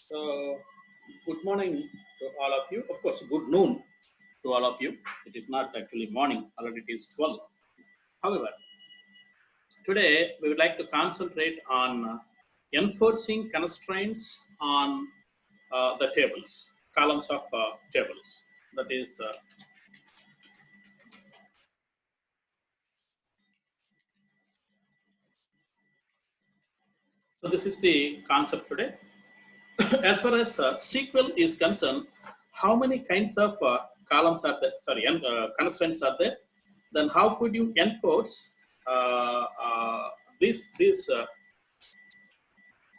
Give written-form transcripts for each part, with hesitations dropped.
So, good morning to all of you. Of course, good noon to all of you. It is not actually morning, already it is 12. However, today we would like to concentrate on enforcing constraints on the tables, columns of tables. That is, so this is the concept today. As far as SQL is concerned, how many kinds of columns are there? Sorry, constraints are there? Then how could you enforce this?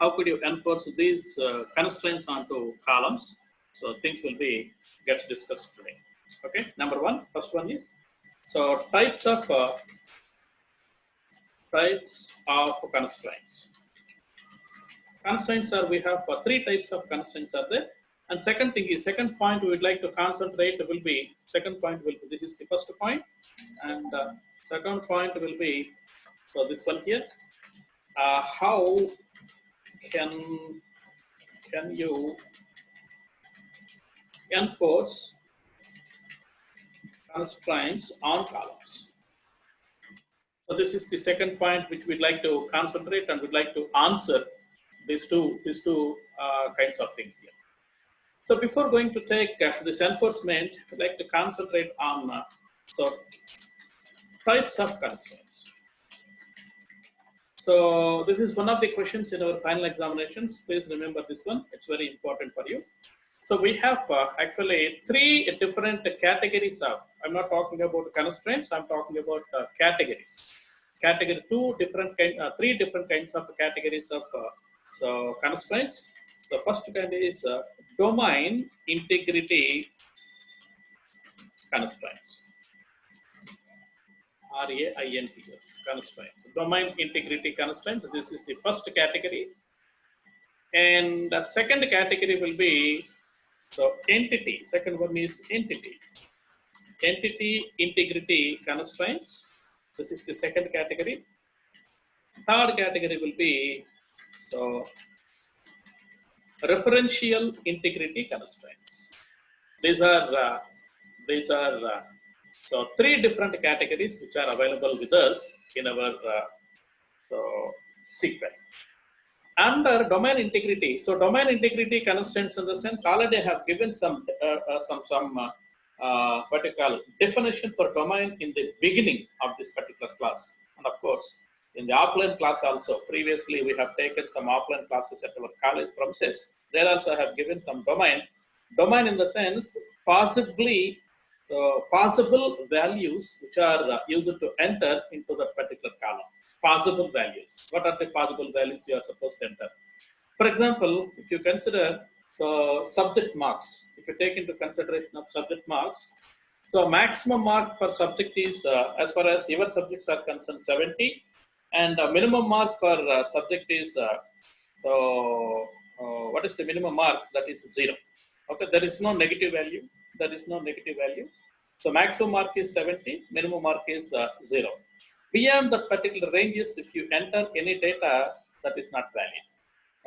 How could you enforce these constraints onto columns? So things will be gets discussed today. Okay, number one, first one is so types of constraints. Constraints are we have three types of constraints are there. And second thing is second point we would like to concentrate will be second point will be this is the first point, and second point will be so this one here. How can you enforce constraints on columns? So this is the second point which we'd like to concentrate and we'd like to answer these two kinds of things here. So before going to take this enforcement, I'd like to concentrate on so types of constraints. So this is one of the questions in our final examinations. Please remember this one; it's very important for you. So we have actually three different categories of. I'm not talking about constraints. I'm talking about categories. Category three different kinds of categories of so constraints. So first kind is domain integrity constraints. RAINTS constraints. Domain integrity constraints. This is the first category, and the second category will be so entity. Second one is entity. Entity integrity constraints. This is the second category. Third category will be so referential integrity constraints. These are so three different categories which are available with us in our SQL. Under domain integrity, so domain integrity constraints in the sense already I have given some what you call definition for domain in the beginning of this particular class, and of course in the offline class also. Previously we have taken some offline classes at our college premises. There also I have given some domain. Domain in the sense possibly possible values which are used to enter into that particular column. Possible values. What are the possible values you are supposed to enter? For example, if you consider the subject marks, if you take into consideration of subject marks, so maximum mark for subject is as far as your subjects are concerned 70, and minimum mark for subject is what is the minimum mark? That is 0. Okay, there is no negative value. There is no negative value. So maximum mark is 70, minimum mark is 0. Beyond that particular ranges, if you enter any data, that is not valid.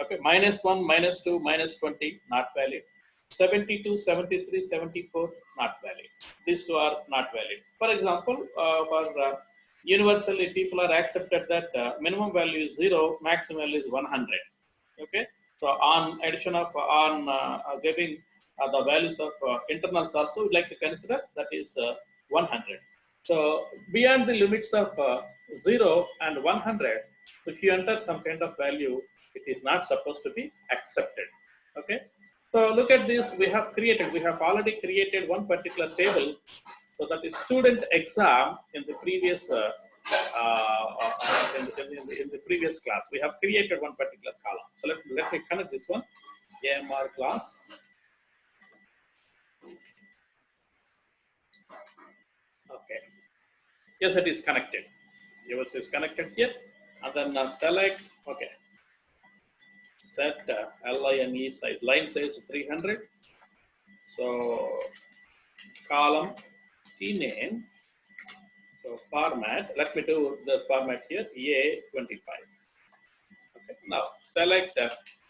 Okay, -1, -2, -20, not valid. 72, 73, 74, not valid. These two are not valid. For example, for universally, people are accepted that minimum value is 0, maximum value is 100. Okay, so on addition of giving the values of internals also, we'd like to consider that is 100. So beyond the limits of 0 and 100, if you enter some kind of value, it is not supposed to be accepted. Okay. So look at this. We have already created one particular table. So that is student exam in the previous in the previous class. We have created one particular column. So let me connect this one. AMR class. Okay. Yes, it is connected. Yours is connected here. And then select, okay. Set line size, line size 300. So column key name. So format, let me do the format here, A25. Okay. Now select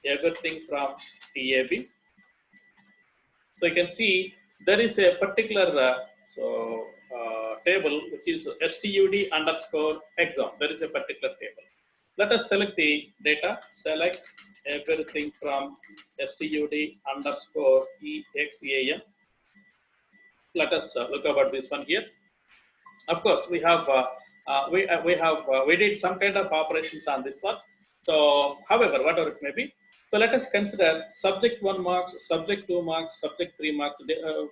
everything from TAB. So you can see there is a particular table which is STUD underscore exam. There is a particular table. Let us select the data. Select everything from STUD underscore EXAM. Let us look about this one here. Of course, we did some kind of operations on this one. So, however, whatever it may be, so let us consider subject 1 marks, subject 2 marks, subject 3 marks.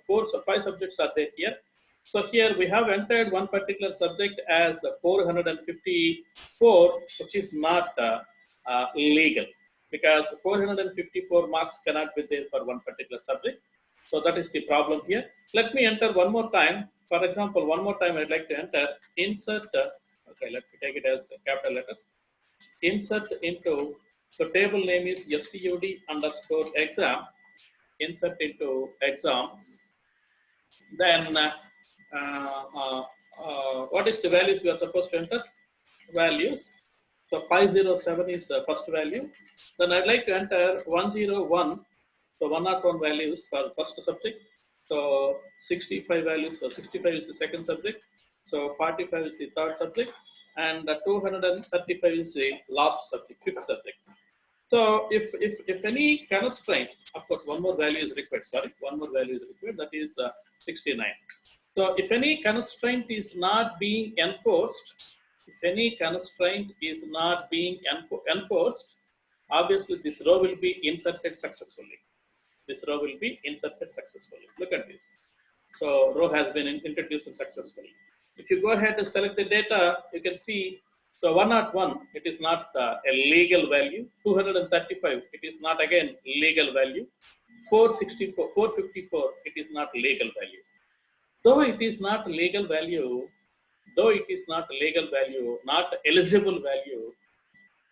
5 subjects are there here. So here we have entered one particular subject as 454, which is not legal, because 454 marks cannot be there for one particular subject. So that is the problem here. Let me enter one more time. For example, one more time I'd like to enter insert. Okay, let me take it as capital letters. Insert into, so table name is STUD underscore exam. Insert into exam. Then what is the values we are supposed to enter? Values. So 507 is first value. Then I'd like to enter 101. So 101 values for first subject. So 65 values. So 65 is the second subject. So 45 is the third subject. And 235 is the last subject, fifth subject. So if any constraint, of course, one more value is required. Sorry, one more value is required. That is 69. So if any constraint is not being enforced, obviously this row will be inserted successfully. Look at this. So row has been introduced successfully. If you go ahead and select the data, you can see. So 101, it is not a legal value. 235, it is not again legal value. 464, 454, it is not legal value. Though it is not legal value, not eligible value,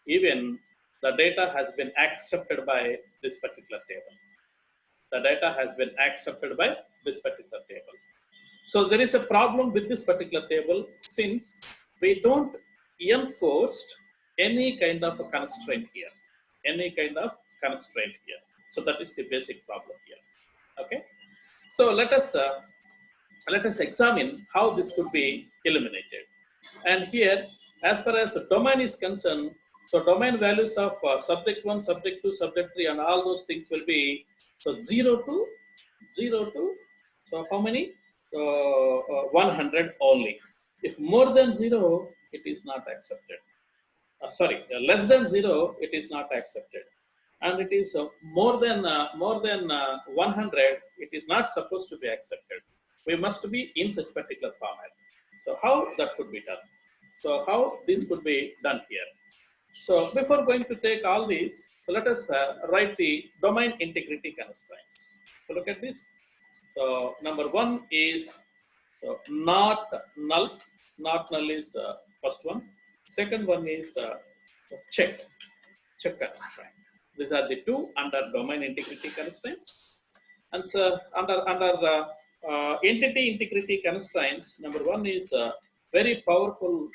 even the data has been accepted by this particular table. So there is a problem with this particular table since we don't enforce any kind of a constraint here. So that is the basic problem here. Okay. So let us examine how this could be eliminated. And here, as far as domain is concerned, so domain values of subject 1, subject 2, subject 3, and all those things will be so 0 to. So how many? 100 only. If more than 0, it is not accepted. Less than 0, it is not accepted. And it is more than 100, it is not supposed to be accepted. We must be in such particular format. So how that could be done? So how this could be done here? So before going to take all these, so let us write the domain integrity constraints. So look at this. So number 1 is not null. Not null is first one. Second one is check constraint. These are the two under domain integrity constraints. And so under entity integrity constraints, number 1 is very powerful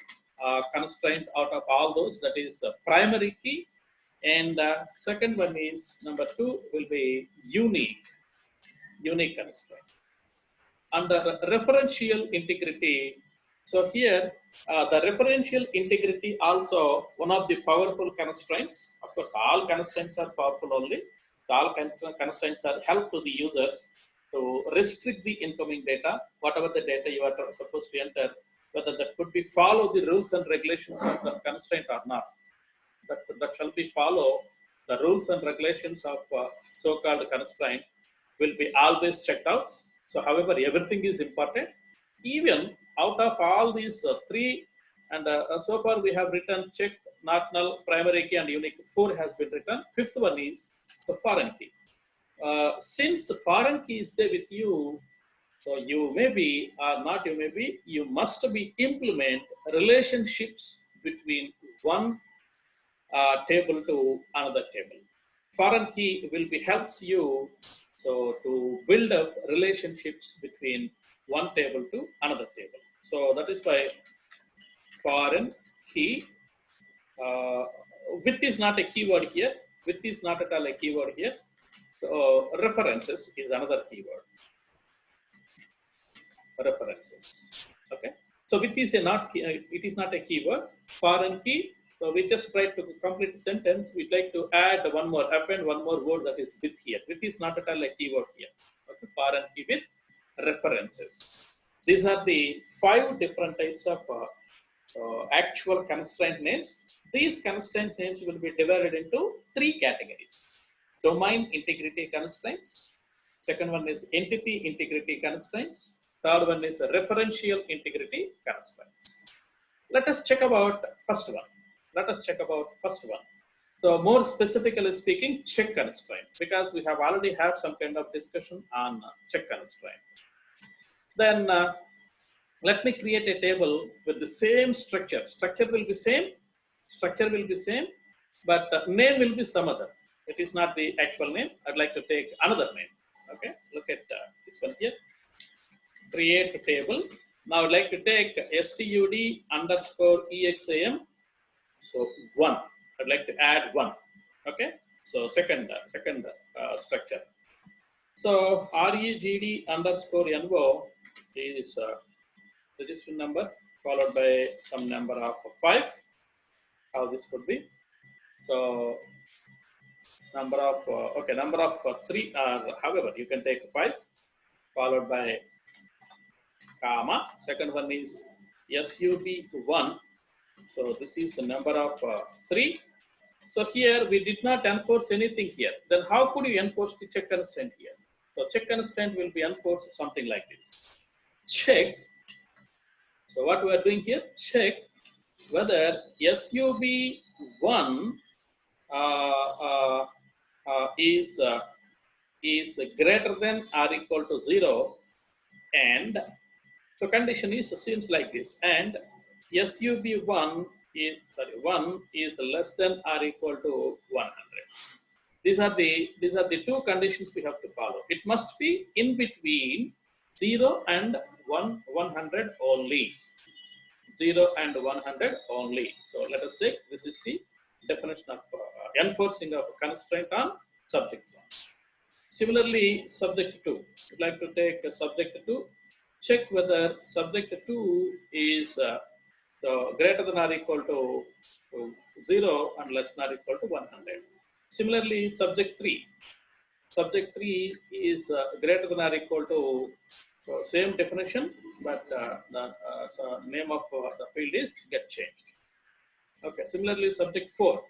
constraint out of all those, that is primary key. And second one is number 2 will be unique constraint. Under referential integrity, so here the referential integrity also one of the powerful constraints. Of course, all constraints are powerful only. All constraints are help to the users to restrict the incoming data, whatever the data you are supposed to enter, whether that could be follow the rules and regulations of the constraint or not. That shall be follow the rules and regulations of so-called constraint will be always checked out. So, however, everything is important. Even out of all these 3, and so far we have written check, not null, primary key, and unique. 4 has been written. Fifth one is the foreign key. Since foreign key is there with you, so you may be or not you may be, you must be implement relationships between one table to another table. Foreign key will be helps you so to build up relationships between one table to another table. So that is why foreign key with is not a keyword here. With is not at all a keyword here. So references is another keyword. References. Okay. So with is a it is not a keyword. Foreign key. So we just try to complete the sentence. We'd like to add one more, append one more word, that is with here. With is not at all a keyword here. Okay. Foreign key with references. These are the 5 different types of actual constraint names. These constraint names will be divided into 3 categories. Domain integrity constraints. Second one is entity integrity constraints. Third one is referential integrity constraints. Let us check about first one. So more specifically speaking, check constraint, because we have already had some kind of discussion on check constraint. Then let me create a table with the same structure. Structure will be same, but name will be some other. It is not the actual name. I'd like to take another name. Okay, look at this one here. Create a table. Now I'd like to take stud underscore exam. So 1. I'd like to add 1. Okay. So second structure. So regd underscore no is register number followed by some number of 5. How this could be? So number of 3. However, you can take 5 followed by comma. Second one is sub1. So this is the number of 3. So here we did not enforce anything here. Then how could you enforce the check constraint here? So check constraint will be enforced something like this. Check. So what we are doing here? Check whether sub1 is greater than or equal to 0, and so condition seems like this, and sub1 is less than or equal to 100. These are the 2 conditions we have to follow. It must be in between 0 and 100 only. 0 and 100 only. So let us take, this is the definition of enforcing of constraint on subject 1. Similarly, subject 2. We'd like to take subject 2. Check whether subject 2 is greater than or equal to 0 and less than or equal to 100. Similarly, subject 3. Subject 3 is greater than or equal to same definition, but the name of the field is get changed. Okay. Similarly, subject 4.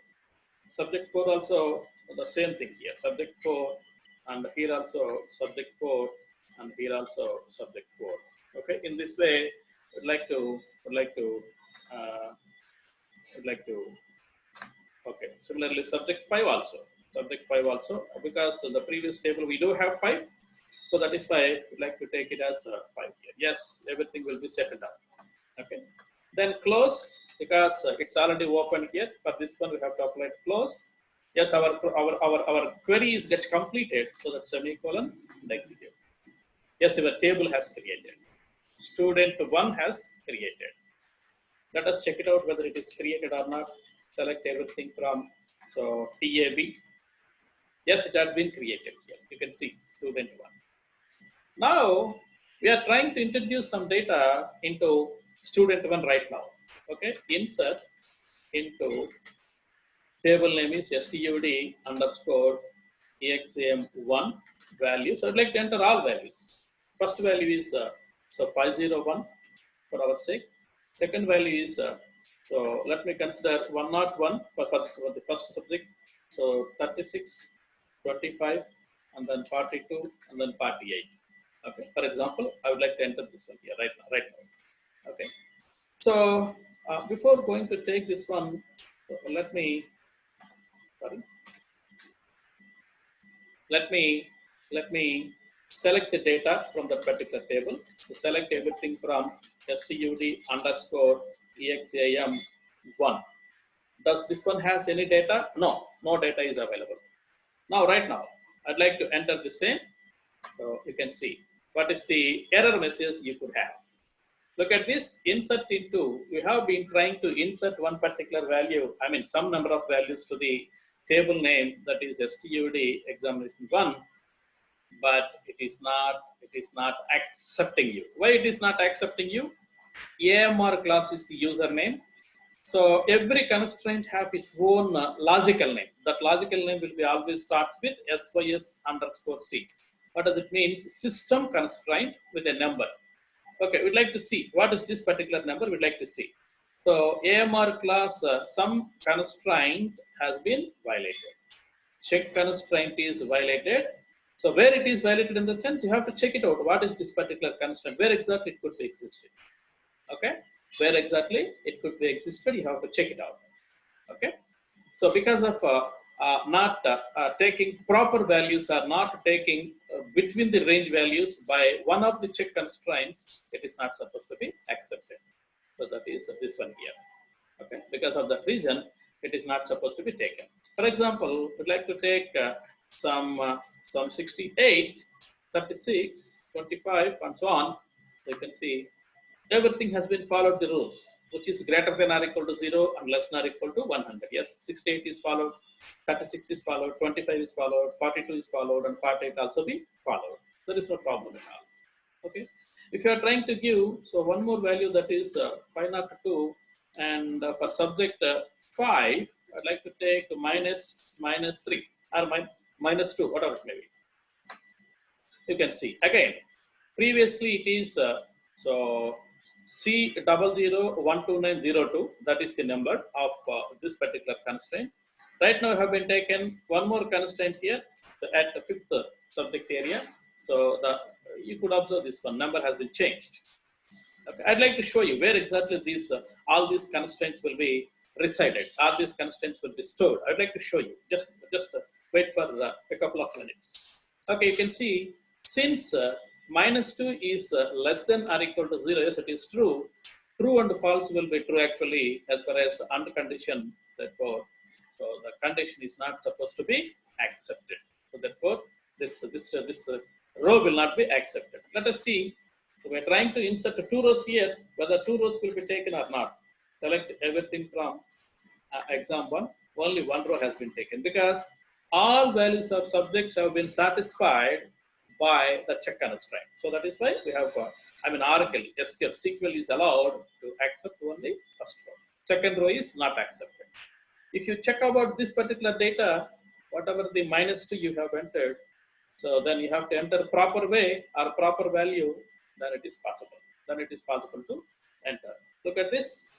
Subject 4 also the same thing here. Subject 4, and here also subject 4, and here also subject 4. Okay. In this way, I'd like to. Okay. Similarly, subject 5 also. Because in the previous table we do have 5, so that is why we'd like to take it as 5 here. Yes, everything will be settled up. Okay. Then close, because it's already open here. For this one, we have to apply close. Yes, our queries get completed, so that semicolon and execute. Yes, your table has created. Student 1 has created. Let us check it out whether it is created or not. Select everything from tab. Yes, it has been created here. You can see student 1. Now we are trying to introduce some data into student 1 right now. Okay, insert into table name is stud underscore exam1 value. So I'd like to enter all values. First value is 501 for our sake. Second value is so let me consider 101 for the first subject. So 36, 25, and then 42, and then 48. Okay. For example, I would like to enter this one here right now. Okay. So before going to take this one, let me select the data from the particular table. So select everything from stud underscore exam1. Does this one has any data? No data is available. Now, right now, I'd like to enter the same. So you can see what is the error message you could have. Look at this, insert into, we have been trying to insert one particular value, I mean some number of values to the table name that is STUD examination 1, but it is not accepting you. Why it is not accepting you? AMR class is the username. So every constraint have its own logical name. That logical name will be always starts with sys_c. What does it mean? System constraint with a number. Okay, we'd like to see what is this particular number. We'd like to see. So AMR class, some constraint has been violated. Check constraint is violated. So where it is violated in the sense, you have to check it out. What is this particular constraint? Where exactly it could be existing? Okay, where exactly it could be existed, you have to check it out. Okay, so because of not taking proper values or not taking between the range values by one of the check constraints, it is not supposed to be accepted. So that is this one here. Okay, because of that reason, it is not supposed to be taken. For example, we'd like to take some 68, 36, 25, and so on. So you can see everything has been followed the rules, which is greater than or equal to 0 and less than or equal to 100. Yes, 68 is followed, 36 is followed, 25 is followed, 42 is followed, and 48 also be followed. There is no problem at all. Okay, if you are trying to give, so one more value, that is 502, and for subject 5, I'd like to take minus 3 or minus 2, whatever it may be. You can see again, previously it is so C00012902, that is the number of this particular constraint. Right now I have been taken one more constraint here at the 5th subject area. So you could observe this one, number has been changed. Okay. I'd like to show you where exactly these all these constraints will be resided, all these constraints will be stored. I'd like to show you, just wait for a couple of minutes. Okay, you can see, since minus 2 is less than or equal to 0, yes, it is true. True and false will be true actually as far as under condition. Therefore, so the condition is not supposed to be accepted. So therefore, this row will not be accepted. Let us see. So we're trying to insert 2 rows here, whether 2 rows will be taken or not. Select everything from exam 1. Only 1 row has been taken because all values of subjects have been satisfied by the check constraint. So that is why we have, Oracle, SQL is allowed to accept only first row. Second row is not accepted. If you check about this particular data, whatever the minus 2 you have entered, so then you have to enter proper way or proper value, then it is possible. Then it is possible to enter. Look at this.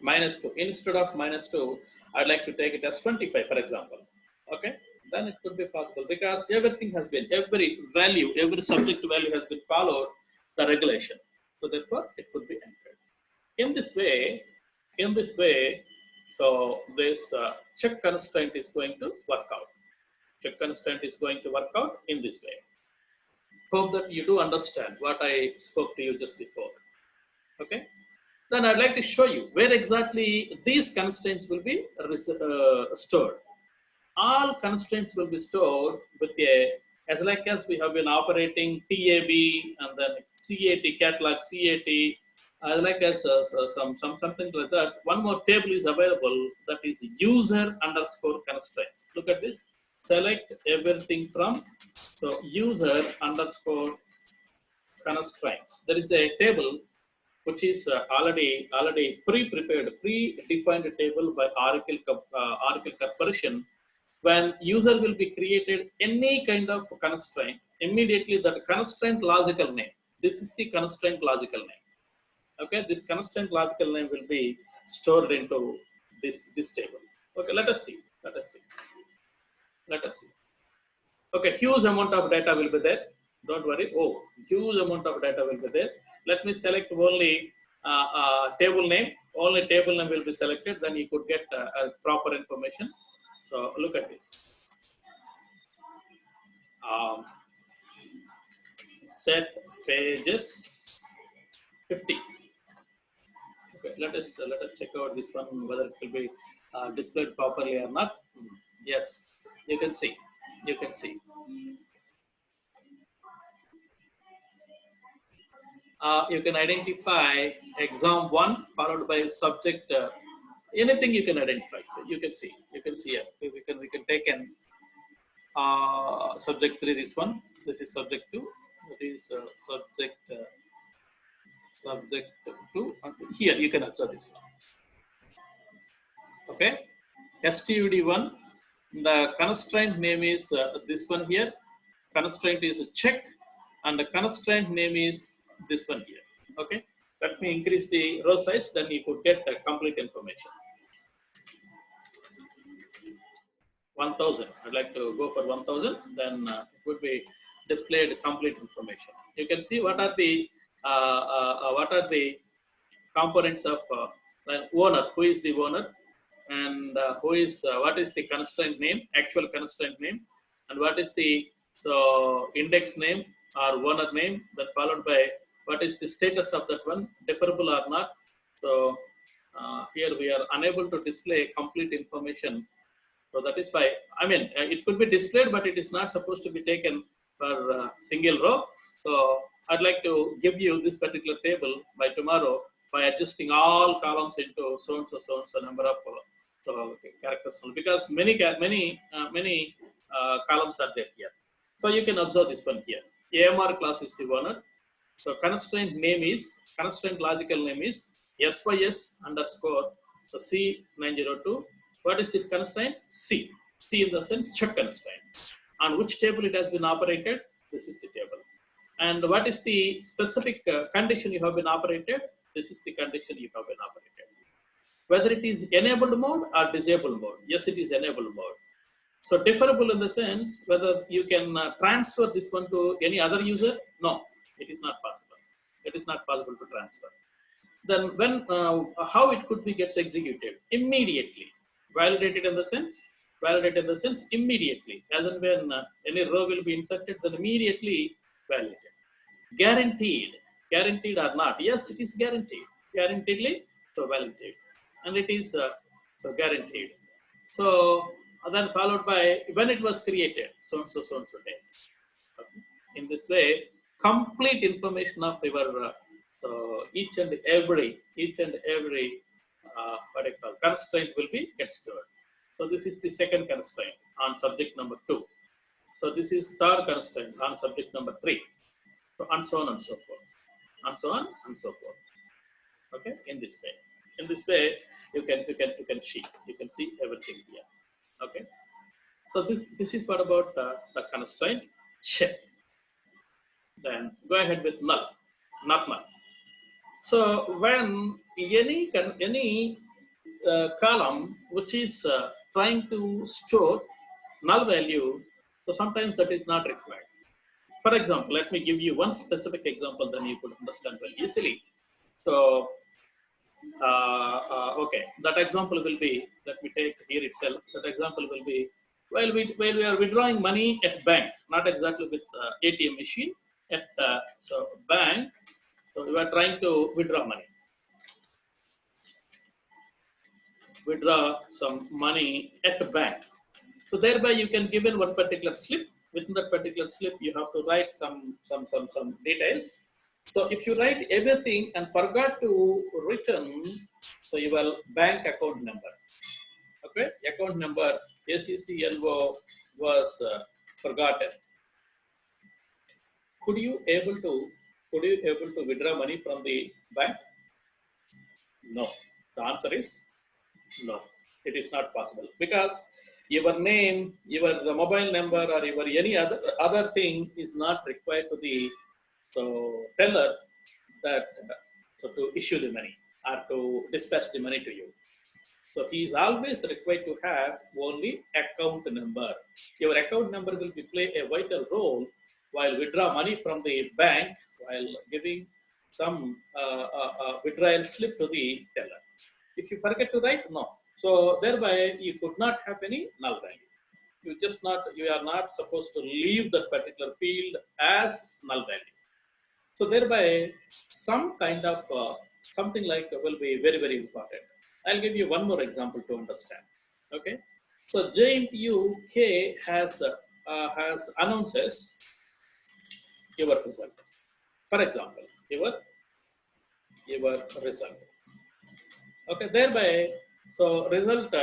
Minus 2. Instead of minus 2, I'd like to take it as 25, for example. Okay, then it could be possible because everything has been, every value, every subject value has been followed the regulation. So therefore, it could be entered. In this way, so this check constraint is going to work out. Check constraint is going to work out in this way. Hope that you do understand what I spoke to you just before. Okay. Then I'd like to show you where exactly these constraints will be stored. All constraints will be stored with as we have been operating TAB and then CAT, catalog CAT, something like that. One more table is available, that is user_constraints. Look at this. Select everything from user_constraints. There is a table which is already pre-prepared, pre-defined table by Oracle Corporation. When user will be created any kind of constraint, immediately that constraint logical name. This is the constraint logical name. Okay, this constraint logical name will be stored into this table. Okay, let us see. Okay, huge amount of data will be there. Don't worry. Oh, huge amount of data will be there. Let me select only table name. Only table name will be selected. Then you could get proper information. So look at this. Set pages 50. Okay, let us check out this one, whether it will be displayed properly or not. Yes, you can see. You can identify exam 1 followed by subject anything you can identify. You can see here. We can take an subject 3, this one. This is subject 2. That is subject 2. Here you can observe this one. Okay. STUD1. The constraint name is this one here. Constraint is check, and the constraint name is this one here. Okay. Let me increase the row size, then you could get complete information. 1000. I'd like to go for 1000. Then it would be displayed complete information. You can see what are the components of owner. Who is the owner, and who is what is the constraint name, actual constraint name, and what is the index name or owner name. That followed by what is the status of that one, deferable or not. So here we are unable to display complete information. So that is why, I mean, it could be displayed, but it is not supposed to be taken per single row. So I'd like to give you this particular table by tomorrow by adjusting all columns into so and so number of characters, because many columns are there here. So you can observe this one here. AMR class is the owner. So constraint name is, constraint logical name is SYS underscore so C902. What is the constraint? C. C in the sense check constraint. On which table it has been operated? This is the table. And what is the specific condition you have been operated? This is the condition you have been operated. Whether it is enabled mode or disabled mode. Yes, it is enabled mode. So deferable in the sense whether you can transfer this one to any other user. No, it is not possible. It is not possible to transfer. Then when how it could be gets executed? Immediately. Validated in the sense immediately. As and when any row will be inserted, then immediately validated. Guaranteed or not? Yes, it is guaranteed. Guaranteedly, so validated, and it is so guaranteed. So then followed by when it was created, so and so day. Okay. In this way, complete information of your each and every what I call constraint will be get stored. So this is the second constraint on subject number 2. So this is third constraint on subject number 3. So and so on and so forth, and so on and so forth. Okay, in this way, you can see everything here. Okay, so this is what about the constraint check. Then go ahead with null, not null. So when any column which is trying to store null value, so sometimes that is not required. For example, let me give you one specific example, then you could understand very easily. So okay, that example will be, let me take here itself. That example will be, while we are withdrawing money at bank, not exactly with ATM machine, at so bank. So we are trying to withdraw money. Withdraw some money at the bank. So thereby you can give in one particular slip. Within that particular slip, you have to write some details. So if you write everything and forgot to written, so your bank account number. Okay, account number ACCNO was forgotten. Could you able to withdraw money from the bank? No. The answer is no. It is not possible, because your name, your mobile number, or your any other thing is not required to the teller that to issue the money or to dispatch the money to you. So he is always required to have only account number. Your account number will play a vital role while withdraw money from the bank, while giving some withdrawal slip to the teller. If you forget to write, no. So thereby you could not have any null value. You are not supposed to leave that particular field as null value. So thereby some kind of something like will be very, very important. I'll give you one more example to understand. Okay. So JNUK has announces your result. For example, your result. Okay, thereby So result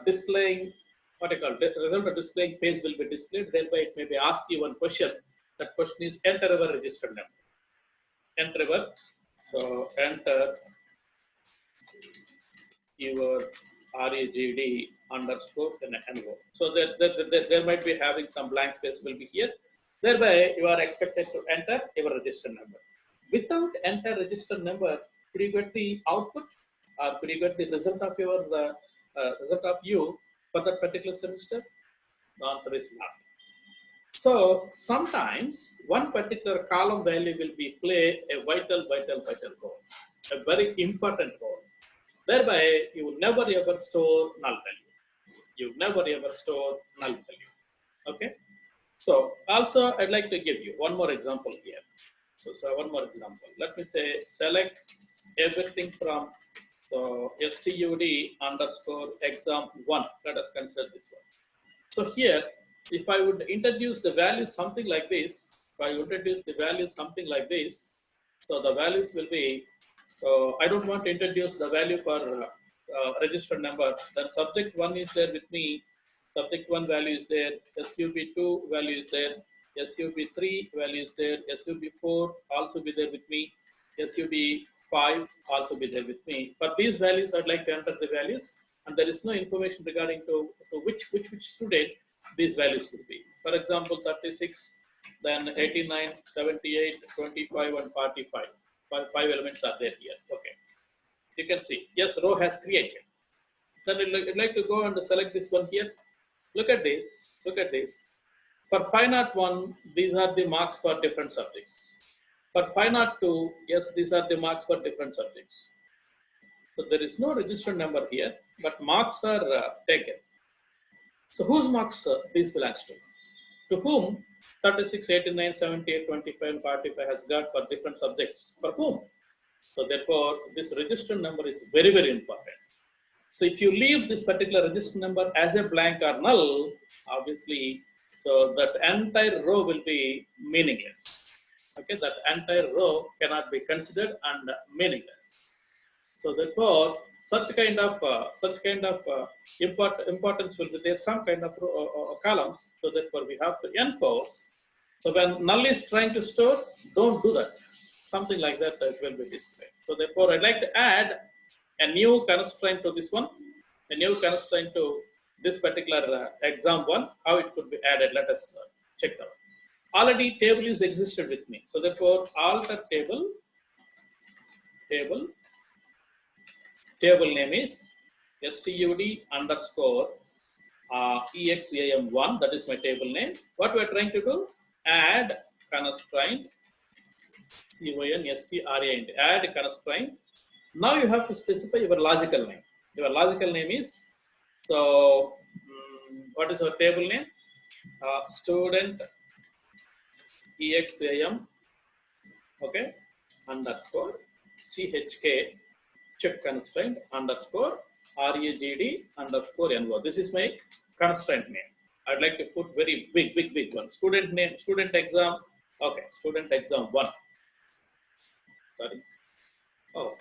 displaying, what I call it, result of displaying page will be displayed. Thereby it may be asked you one question. That question is enter our registered number. Enter our, so enter your REGD underscore NO. So there might be having some blank space will be here. Thereby you are expected to enter your registered number. Without enter registered number, could you get the output or could you get the result of your result of you for that particular semester? The answer is not. So sometimes one particular column value will be play a vital role, a very important role. Thereby, you will never ever store null value. You never ever store null value. Okay. So also, I'd like to give you one more example here. So one more example. Let me say select everything from so stud underscore exam one. Let us consider this one. So here, if I would introduce the value something like this, if I introduce the value something like this, so the values will be, I don't want to introduce the value for registered number. Then subject one is there with me, subject one value is there, SUB2 value is there, SUB3 value is there, SUB4 also be there with me, SUB5 also be there with me. For these values, I'd like to enter the values, and there is no information regarding to which student these values could be. For example, 36, then 89, 78, 25, and 45. Five elements are there here. Okay, you can see, yes, row has created. Then I'd like to go and select this one here. Look at this. Look at this. For 501, these are the marks for different subjects. For 502, yes, these are the marks for different subjects. So there is no registered number here, but marks are taken. So whose marks these belongs to? To whom 36, 89, 78, 25, and 45 has got for different subjects? For whom? So therefore, this registered number is very, very important. So if you leave this particular register number as a blank or null, obviously, so that entire row will be meaningless. Okay, that entire row cannot be considered and meaningless. So therefore, such kind of importance will be there. Some kind of columns. So therefore, we have to enforce. So when null is trying to store, don't do that. Something like that will be displayed. So therefore, I'd like to add a new constraint to this one, a new constraint to this particular exam one, how it could be added. Let us check that. Already table is existed with me. So therefore, alter table name is stud underscore exam1. That is my table name. What we are trying to do, add constraint, constraint, add constraint. Now you have to specify your logical name. Your logical name is, so what is our table name? Student exam, okay, underscore chk, check constraint underscore regd underscore no. This is my constraint name. I'd like to put very big one. Student name, student exam, okay, student exam 1. Sorry. Oh,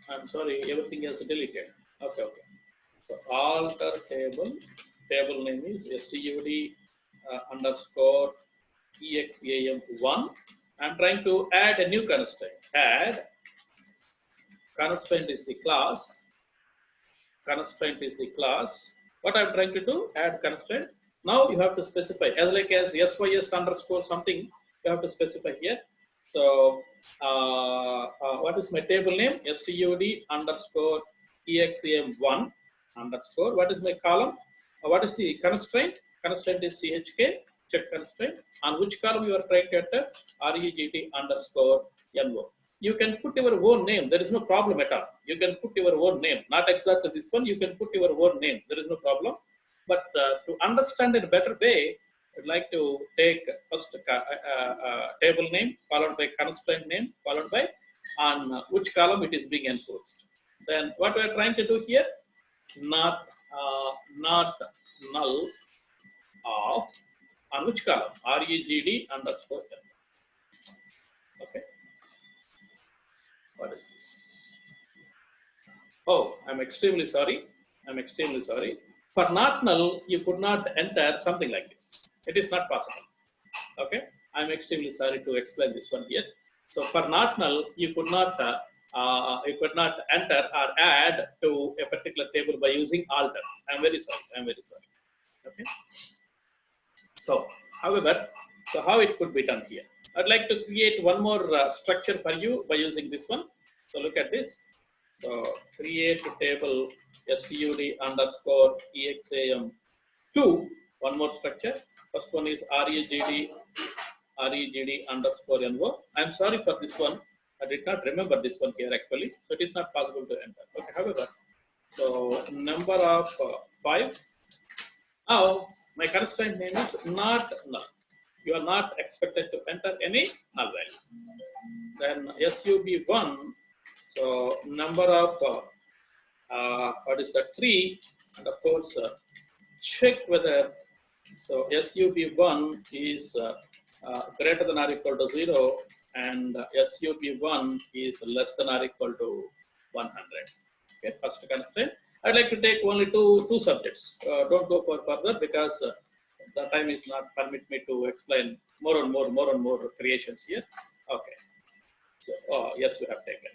I'm sorry, everything is deleted. Okay. So alter table name is stud underscore exam1. I'm trying to add a new constraint. Add constraint is the class. Constraint is the class. What I'm trying to do, add constraint. Now you have to specify as like as sys underscore something. You have to specify here. So what is my table name? Stud underscore exam1 underscore. What is my column? What is the constraint? Constraint is chk, check constraint. On which column you are trying to enter? regd underscore no. You can put your own name. There is no problem at all. You can put your own name. Not exactly this one. You can put your own name. There is no problem. But to understand in a better way, I'd like to take first table name, followed by constraint name, followed by on which column it is being enforced. Then what we are trying to do here, not null of on which column? regd underscore no. Okay. What is this? Oh, I'm extremely sorry. I'm extremely sorry. For not null, you could not enter something like this. It is not possible. Okay, I'm extremely sorry to explain this one here. So for not null, you could not enter or add to a particular table by using alter. I'm very sorry. I'm very sorry. Okay. So, however, so how it could be done here? I'd like to create one more structure for you by using this one. So look at this. So create a table stud underscore exam2. One more structure. First one is regd underscore no. I'm sorry for this one. I did not remember this one here actually. So it is not possible to enter. Okay, however, so number of 5. Now, my constraint name is not null. You are not expected to enter any null value. Then sub1, so number of, what is that, 3, and of course, check whether, so sub1 is greater than or equal to 0, and sub1 is less than or equal to 100. Okay, first constraint. I'd like to take only two subjects. Don't go for further because the time is not permit me to explain more and more creations here. Okay. So yes, we have taken.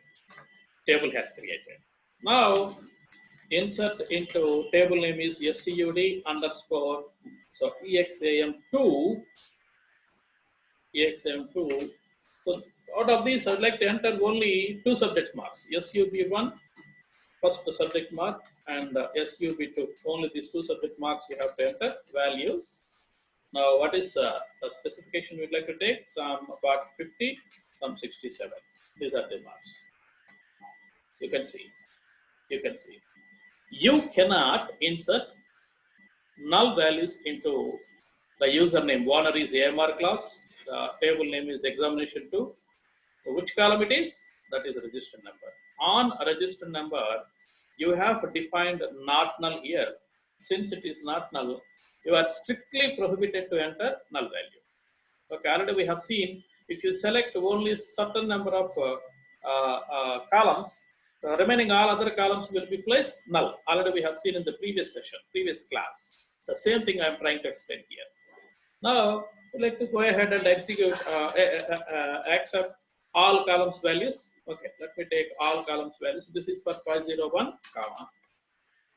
Table has created. Now insert into table name is stud underscore, so exam2. So out of these, I'd like to enter only 2 subject marks. sub1, first the subject mark, and sub2. Only these 2 subject marks you have to enter values. Now, what is the specification we'd like to take? Some about 50, some 67. These are the marks. You can see. You can see. You cannot insert null values into the username. Owner is AMR class. The table name is examination2. So which column it is? That is the register number. On a register number, you have defined not null here. Since it is not null, you are strictly prohibited to enter null value. Okay, already we have seen if you select only certain number of columns, the remaining all other columns will be placed null. Already we have seen in the previous session, previous class. The same thing I am trying to explain here. Now, I'd like to go ahead and execute, accept all columns values. Okay, let me take all columns values. This is for 501, comma.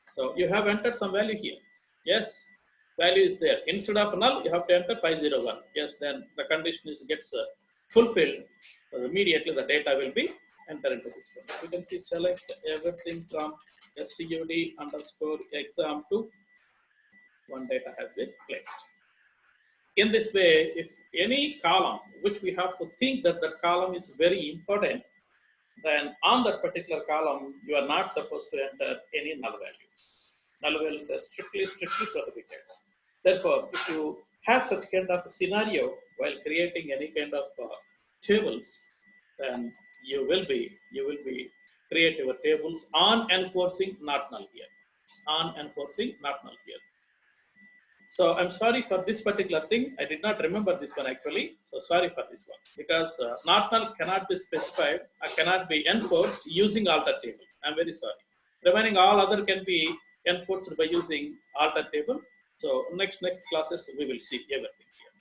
So you have entered some value here. Yes, value is there. Instead of null, you have to enter 501. Yes, then the condition is gets fulfilled. So immediately the data will be entered into this one. You can see select everything from stud underscore exam2. One data has been placed. In this way, if any column, which we have to think that the column is very important, then on that particular column, you are not supposed to enter any null values. Null values are strictly prohibited. Therefore, if you have such kind of a scenario while creating any kind of tables, then you will be create your tables on enforcing not null here. On enforcing not null here. So I'm sorry for this particular thing. I did not remember this one actually. So sorry for this one because not null cannot be specified or cannot be enforced using alter table. I'm very sorry. Remaining all other can be enforced by using alter table. So next classes we will see everything here.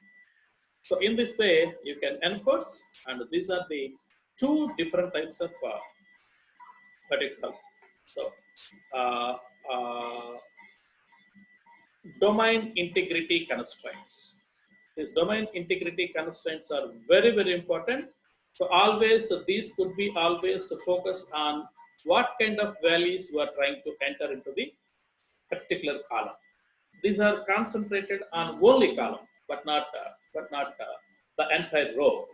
So in this way you can enforce, and these are the 2 different types of particular. So domain integrity constraints. These domain integrity constraints are very important. So always these could be always focused on what kind of values you are trying to enter into the particular column. These are concentrated on only column, but not the entire row,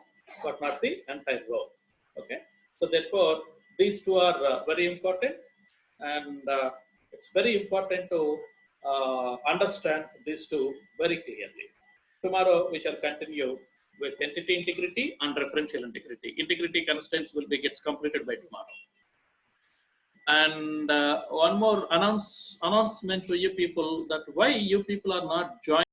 Okay, so therefore these 2 are very important, and it's very important to understand these 2 very clearly. Tomorrow we shall continue with entity integrity and referential integrity. Integrity constraints will be gets completed by tomorrow. And one more announcement to you people, that why you people are not joining